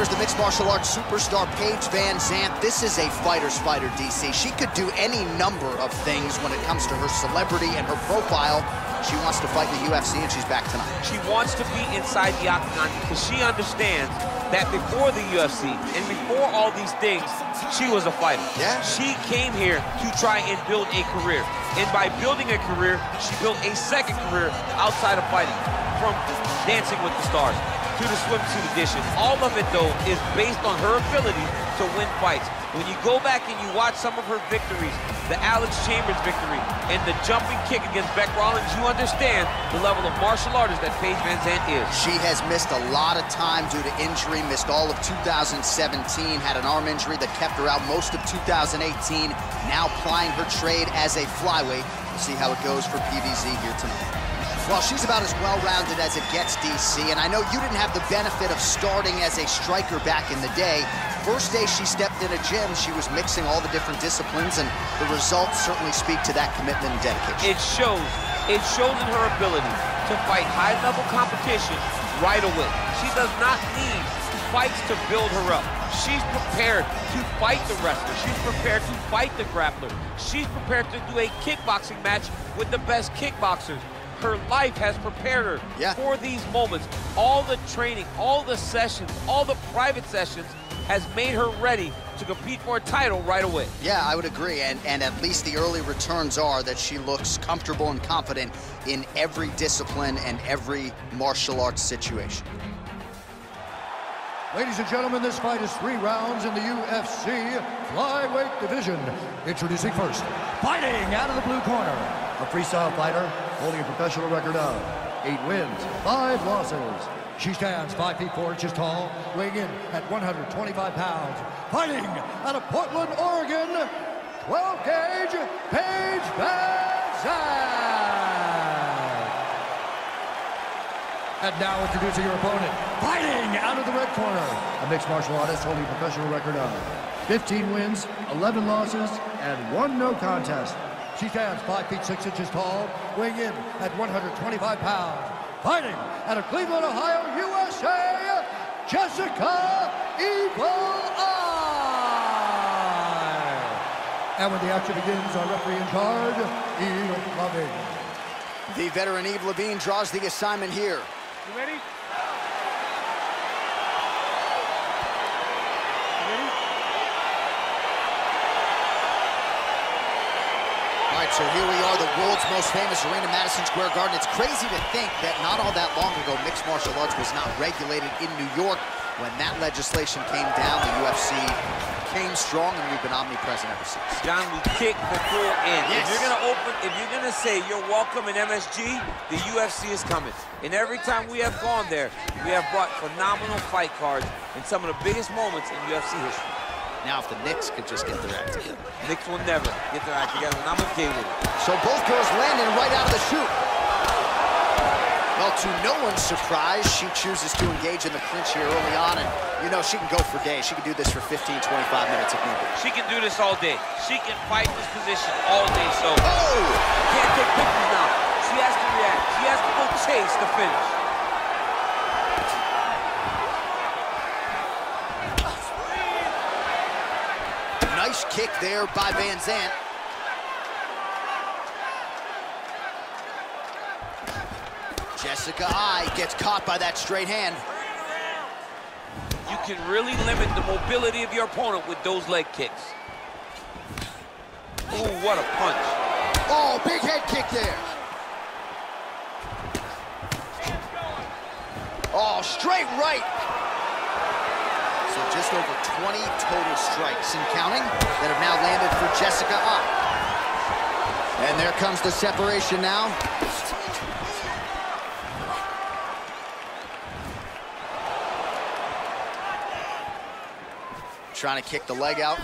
here's the mixed martial arts superstar Paige Vanzant. This is a fighter's fighter, DC. She could do any number of things when it comes to her celebrity and her profile. She wants to fight in the UFC, and she's back tonight. She wants to be inside the octagon because she understands that before the UFC and before all these things, she was a fighter. Yeah. She came here to try and build a career. And by building a career, she built a second career outside of fighting. From Dancing with the Stars to the swimsuit edition. All of it, though, is based on her ability to win fights. When you go back and you watch some of her victories, the Alex Chambers victory and the jumping kick against Beck Rollins, you understand the level of martial artist that Paige Vanzant is. She has missed a lot of time due to injury, missed all of 2017, had an arm injury that kept her out most of 2018, now plying her trade as a flyweight. We'll see how it goes for PVZ here tonight. Well, she's about as well-rounded as it gets, DC, and I know you didn't have the benefit of starting as a striker back in the day. First day she stepped in a gym, she was mixing all the different disciplines, and the results certainly speak to that commitment and dedication. It shows in her ability to fight high-level competition right away. She does not need fights to build her up. She's prepared to fight the wrestler. She's prepared to fight the grappler. She's prepared to do a kickboxing match with the best kickboxers. Her life has prepared her for these moments. All the training, all the sessions, all the private sessions has made her ready to compete for a title right away. Yeah, I would agree, and at least the early returns are that she looks comfortable and confident in every discipline and every martial arts situation. Ladies and gentlemen, this fight is 3 rounds in the UFC flyweight division. Introducing first, fighting out of the blue corner, a freestyle fighter holding a professional record of 8 wins, 5 losses. She stands 5 feet 4 inches tall, weighing in at 125 pounds. Fighting out of Portland, Oregon, 12-gauge Paige Vanzant. And now introducing your opponent, fighting out of the red corner, a mixed martial artist holding a professional record of 15 wins, 11 losses, and 1 no contest. She stands 5 feet 6 inches tall, weighing in at 125 pounds. Fighting out of Cleveland, Ohio, USA, Jessica Evil Eye. And when the action begins, our referee in charge, Eve Loving. The veteran Eve Levine draws the assignment here. You ready? So here we are, the world's most famous arena, Madison Square Garden. It's crazy to think that not all that long ago, mixed martial arts was not regulated in New York. When that legislation came down, the UFC came strong, and we've been omnipresent ever since. John, we kick before in. Yes. If you're gonna say you're welcome in MSG, the UFC is coming. And every time we have gone there, we have brought phenomenal fight cards in some of the biggest moments in UFC history. Now, if the Knicks could just get their act together. Knicks will never get their act together, and I'm okay with it. So both girls landing right out of the chute. Well, to no one's surprise, she chooses to engage in the clinch here early on, and you know she can go for days. She can do this for 15, 25 minutes if needed. She can do this all day. She can fight this position all day, so can't take pictures now. She has to react. She has to go chase the finish. Nice kick there by Vanzant. Jessica Eye gets caught by that straight hand. You can really limit the mobility of your opponent with those leg kicks. Ooh, what a punch. Oh, big head kick there. Oh, straight right. So just over 20 total strikes and counting that have now landed for Jessica Eye. And there comes the separation now. Trying to kick the leg out.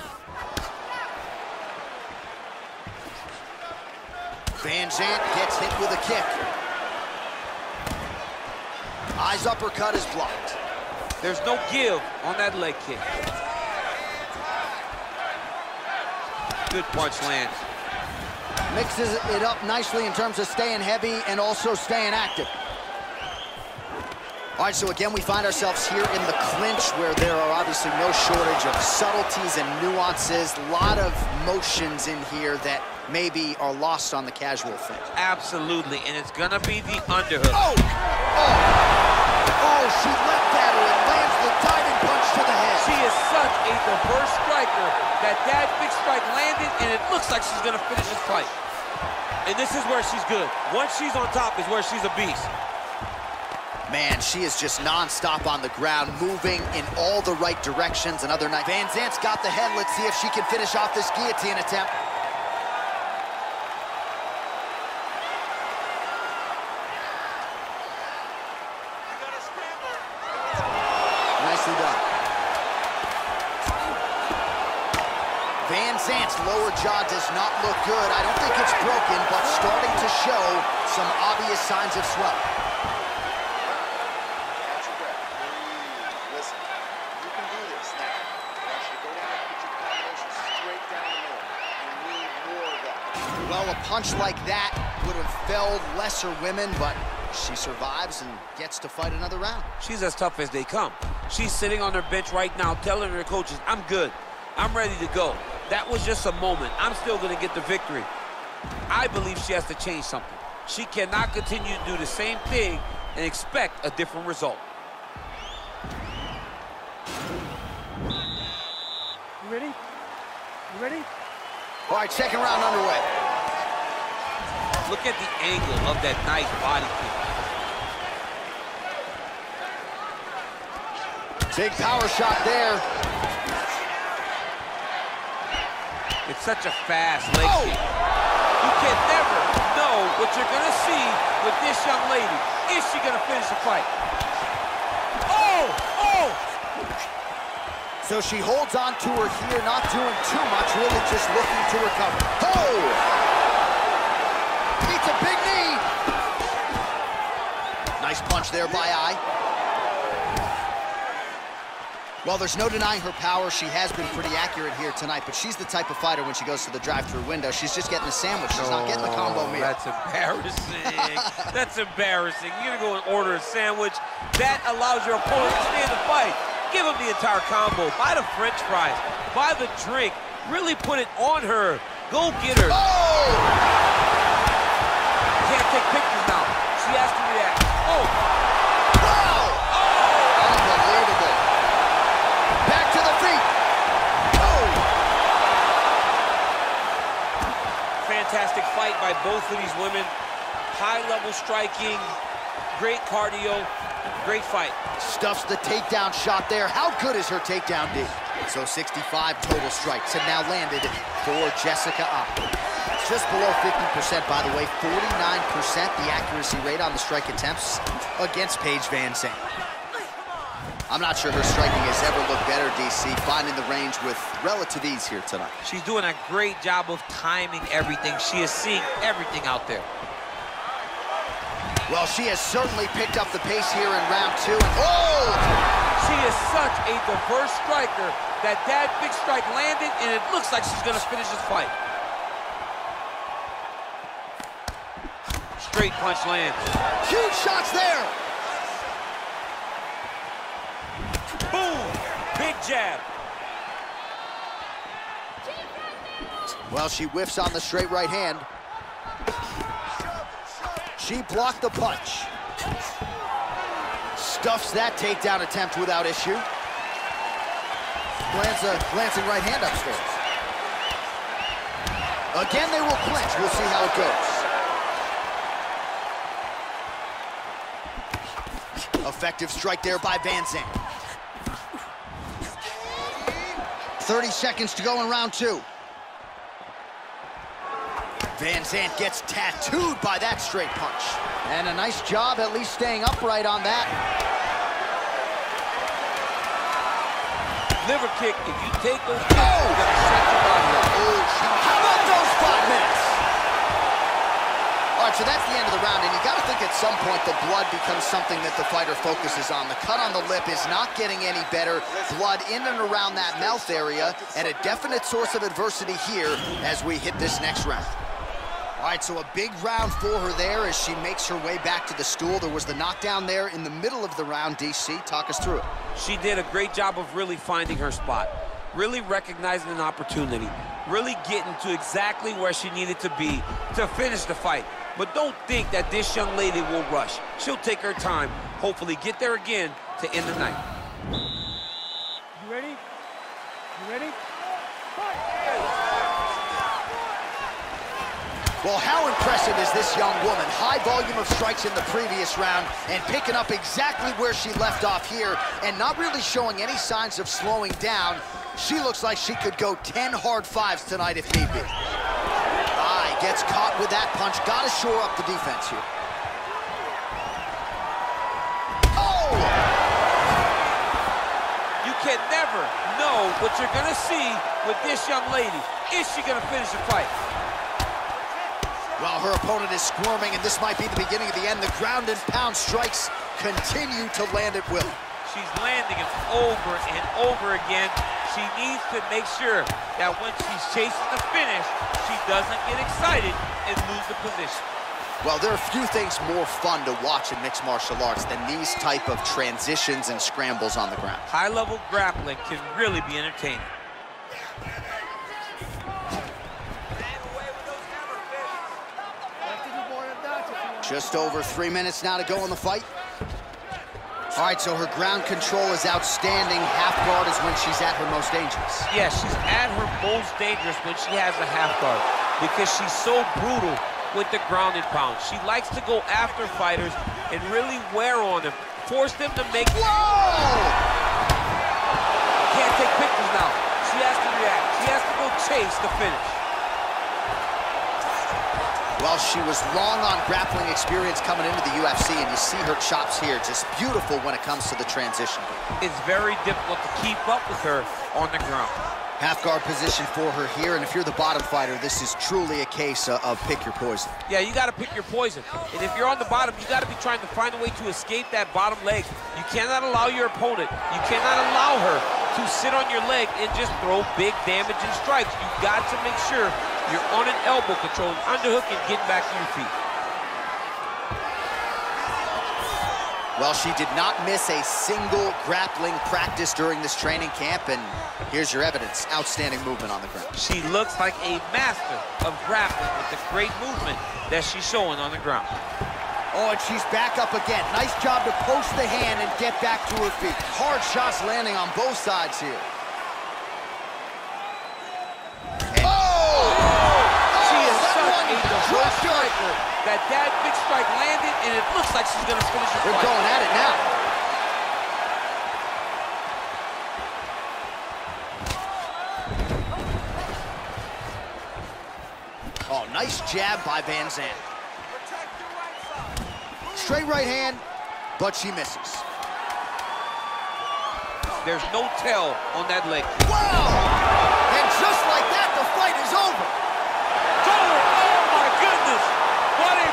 Vanzant gets hit with a kick. Eye's uppercut is blocked. There's no give on that leg kick. Good punch lands. Mixes it up nicely in terms of staying heavy and also staying active. All right, so again, we find ourselves here in the clinch where there are obviously no shortage of subtleties and nuances. A lot of motions in here that maybe are lost on the casual fan. Absolutely, and it's gonna be the underhook. Oh, she leapt at her and lands the diving punch to the head. She is such a diverse striker that big strike landed, and it looks like she's gonna finish this fight. And this is where she's good. Once she's on top is where she's a beast. Man, she is just non-stop on the ground, moving in all the right directions. Another night. Vanzant's got the head. Let's see if she can finish off this guillotine attempt. Nicely done. Vanzant's lower jaw does not look good. I don't think it's broken, but starting to show some obvious signs of swelling. Well, a punch like that would have felled lesser women, but she survives and gets to fight another round. She's as tough as they come. She's sitting on her bench right now telling her coaches, I'm good. I'm ready to go. That was just a moment. I'm still going to get the victory. I believe she has to change something. She cannot continue to do the same thing and expect a different result. You ready? You ready? All right, second round underway. Look at the angle of that nice body kick. Big power shot there. It's such a fast leg kick. You can never know what you're going to see with this young lady. Is she going to finish the fight? Oh! So she holds on to her here, not doing too much, really just looking to recover. Oh! Beats a big knee. Nice punch there by Ai. Well, there's no denying her power. She has been pretty accurate here tonight, but she's the type of fighter when she goes to the drive-thru window, she's just getting a sandwich. She's not getting the combo meal. That's embarrassing. That's embarrassing. You're going to go and order a sandwich. That allows your opponent to stay in the fight. Give him the entire combo. Buy the French fries. Buy the drink. Really put it on her. Go get her. Oh! Can't take pictures now. She has to react. Oh! Wow! Oh! Unbelievable. Back to the feet. Oh! Fantastic fight by both of these women. High-level striking, great cardio, great fight. Stuffs the takedown shot there. How good is her takedown D? So 65 total strikes have now landed for Jessica Ai. Just below 50%, by the way, 49% the accuracy rate on the strike attempts against Paige Vanzant. I'm not sure her striking has ever looked better, DC, finding the range with relative ease here tonight. She's doing a great job of timing everything. She is seeing everything out there. Well, she has certainly picked up the pace here in round two. Oh! She is such a diverse striker that big strike landed, and it looks like she's going to finish this fight. Straight punch lands. Huge shots there. Boom! Big jab. Well, she whiffs on the straight right hand. She blocked the punch. Stuffs that takedown attempt without issue. Lands a glancing right hand upstairs. Again, they will clinch. We'll see how it goes. Effective strike there by Vanzant. 30 seconds to go in round two. Vanzant gets tattooed by that straight punch. And a nice job at least staying upright on that. Liver kick, if you take those kicks, you're going to set your body up. How about those 5 minutes? All right, so that's the end of the round, and you got to think at some point the blood becomes something that the fighter focuses on. The cut on the lip is not getting any better. Blood in and around that mouth area, and a definite source of adversity here as we hit this next round. All right, so a big round for her there as she makes her way back to the stool. There was the knockdown there in the middle of the round. DC, talk us through it. She did a great job of really finding her spot, really recognizing an opportunity, really getting to exactly where she needed to be to finish the fight. But don't think that this young lady will rush. She'll take her time, hopefully get there again to end the night. You ready? You ready? Well, how impressive is this young woman? High volume of strikes in the previous round and picking up exactly where she left off here and not really showing any signs of slowing down. She looks like she could go 10 hard fives tonight if need be. Gets caught with that punch. Got to shore up the defense here. Oh! You can never know what you're going to see with this young lady. Is she going to finish the fight? Well, her opponent is squirming, and this might be the beginning of the end. The ground and pound strikes continue to land at will. She's landing them over and over again. She needs to make sure that when she's chasing the finish, she doesn't get excited and lose the position. Well, there are few things more fun to watch in mixed martial arts than these type of transitions and scrambles on the ground. High-level grappling can really be entertaining. Just over 3 minutes now to go in the fight. All right, so her ground control is outstanding. Half guard is when she's at her most dangerous. Yeah, she's at her most dangerous when she has a half guard because she's so brutal with the ground and pound. She likes to go after fighters and really wear on them, force them to make... Whoa! Can't take pictures now. She has to react. She has to go chase the finish. Well, she was long on grappling experience coming into the UFC, and you see her chops here, just beautiful when it comes to the transition. It's very difficult to keep up with her on the ground. Half guard position for her here, and if you're the bottom fighter, this is truly a case of pick your poison. Yeah, you got to pick your poison. And if you're on the bottom, you got to be trying to find a way to escape that bottom leg. You cannot allow your opponent, you cannot allow her to sit on your leg and just throw big damaging strikes. You got to make sure you're on an elbow control, underhook, and get back to your feet. Well, she did not miss a single grappling practice during this training camp, and here's your evidence. Outstanding movement on the ground. She looks like a master of grappling with the great movement that she's showing on the ground. Oh, and she's back up again. Nice job to post the hand and get back to her feet. Hard shots landing on both sides here. That big strike landed, and it looks like she's going to finish the fight. They're going at it now. Oh, nice jab by Vanzant. Straight right hand, but she misses. There's no tell on that leg. Wow! And just like that, the fight is over.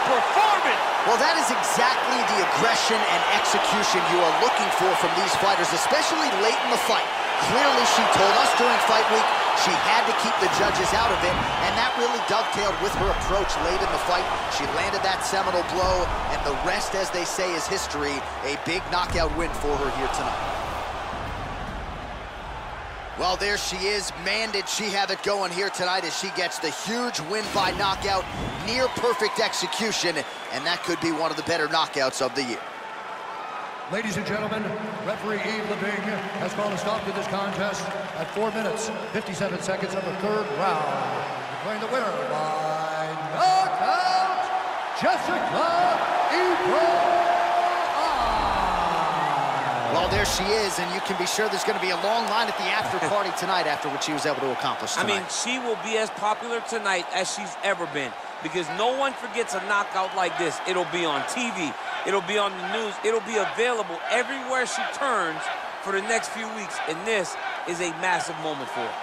Performance! Well, that is exactly the aggression and execution you are looking for from these fighters, especially late in the fight. Clearly, she told us during fight week she had to keep the judges out of it, and that really dovetailed with her approach late in the fight. She landed that seminal blow, and the rest, as they say, is history. A big knockout win for her here tonight. Well, there she is. Man, did she have it going here tonight as she gets the huge win by knockout, near perfect execution, and that could be one of the better knockouts of the year. Ladies and gentlemen, referee Yves Leving has called a stop to this contest at 4 minutes, 57 seconds of the third round. Declaring the winner by knockout, Jessica Ibrahim. Well, there she is, and you can be sure there's going to be a long line at the after party tonight after what she was able to accomplish tonight. I mean, she will be as popular tonight as she's ever been because no one forgets a knockout like this. It'll be on TV. It'll be on the news. It'll be available everywhere she turns for the next few weeks, and this is a massive moment for her.